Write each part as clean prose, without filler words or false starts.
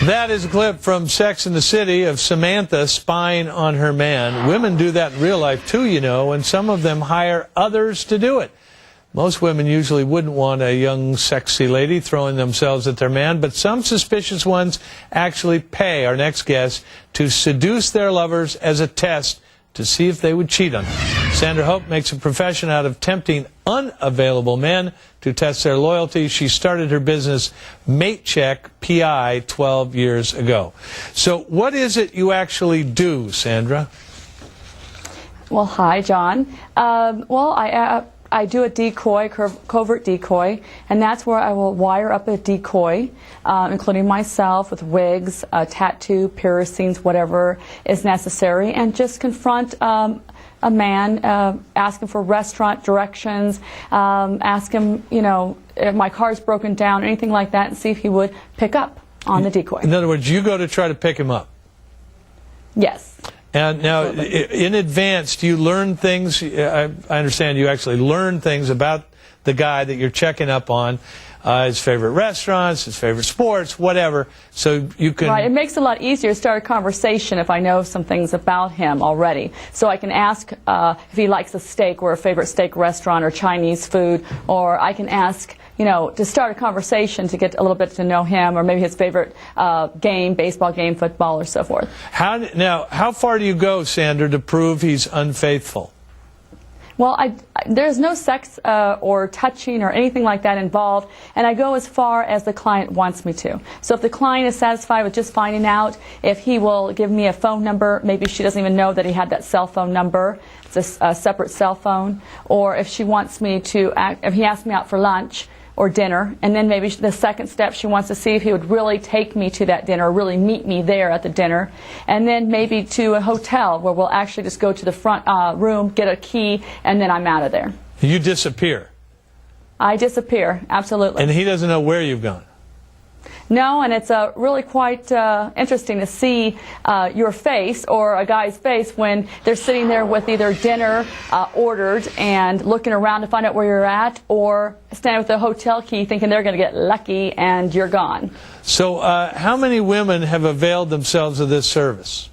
That is a clip from Sex and the City of Samantha spying on her man. Women do that in real life too, you know, and some of them hire others to do it. Most women usually wouldn't want a young, sexy lady throwing themselves at their man, but some suspicious ones actually pay our next guest to seduce their lovers as a test to see if they would cheat on them. Sandra Hope makes a profession out of tempting unavailable men to test their loyalty. She started her business, Mate Check PI, 12 years ago. So what is it you actually do, Sandra? Well, hi, John. I do a decoy, covert decoy, and that's where I will wire up a decoy, including myself, with wigs, tattoo, piercings, whatever is necessary, and just confront a man, ask him for restaurant directions, ask him, you know, if my car's broken down, anything like that, and see if he would pick up on the decoy. In other words, you go to try to pick him up? Yes. And now, in advance, do you learn things? I understand you actually learn things about the guy that you're checking up on, his favorite restaurants, his favorite sports, whatever, so you can... Right, it makes it a lot easier to start a conversation if I know some things about him already. So I can ask if he likes a steak or a favorite steak restaurant or Chinese food, or I can ask, you know, to start a conversation to get a little bit to know him, or maybe his favorite game, baseball game, football, or so forth. Now, how far do you go, Sandra, to prove he's unfaithful? Well, there's no sex or touching or anything like that involved, and I go as far as the client wants me to. So if the client is satisfied with just finding out if he will give me a phone number, maybe she doesn't even know that he had that cell phone number, it's a separate cell phone, or if she wants me to, if he asks me out for lunch or dinner, and then maybe the second step, she wants to see if he would really take me to that dinner, or really meet me there at the dinner, and then maybe to a hotel where we'll actually just go to the front room, get a key, and then I'm out of there. You disappear? I disappear, absolutely. And he doesn't know where you've gone? No, and it's really quite interesting to see your face, or a guy's face, when they're sitting there with either dinner ordered and looking around to find out where you're at, or standing with the hotel key thinking they're going to get lucky and you're gone. So how many women have availed themselves of this service?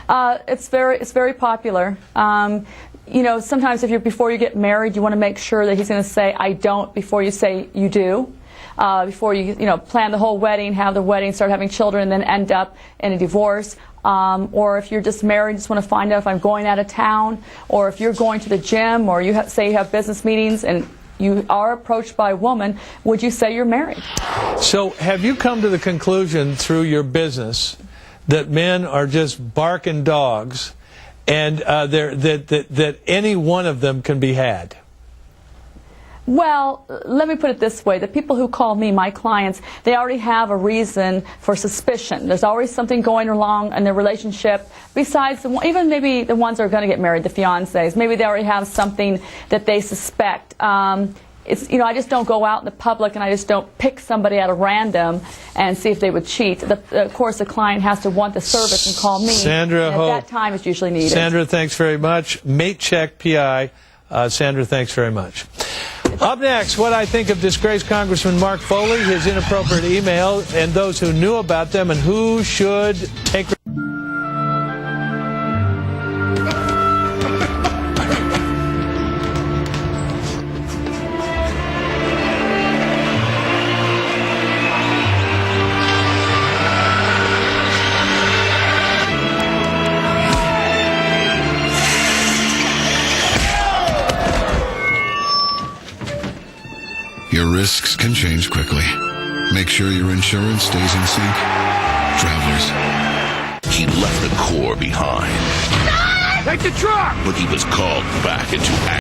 It's very popular. You know, sometimes before you get married, you want to make sure that he's going to say, I don't, before you say you do. Before you plan the whole wedding, have the wedding, start having children, and then end up in a divorce. Or if you're just married, just want to find out if I'm going out of town, or if you're going to the gym, or you say you have business meetings and you are approached by a woman, would you say you're married? So have you come to the conclusion through your business that men are just barking dogs, and that any one of them can be had? Well, let me put it this way. The people who call me, my clients, they already have a reason for suspicion. There's always something going along in their relationship, besides even maybe the ones that are going to get married, the fiancés. Maybe they already have something that they suspect. I just don't go out in the public, and I just don't pick somebody at a random and see if they would cheat. Of course, the client has to want the service and call me. Sandra Hope. At that time, it's usually needed. Sandra, thanks very much. Mate Check PI. Sandra, thanks very much. Up next, what I think of disgraced Congressman Mark Foley, his inappropriate email, and those who knew about them, and who should take... Your risks can change quickly. Make sure your insurance stays in sync. Travelers. He left the Corps behind. Take the truck! But he was called back into action.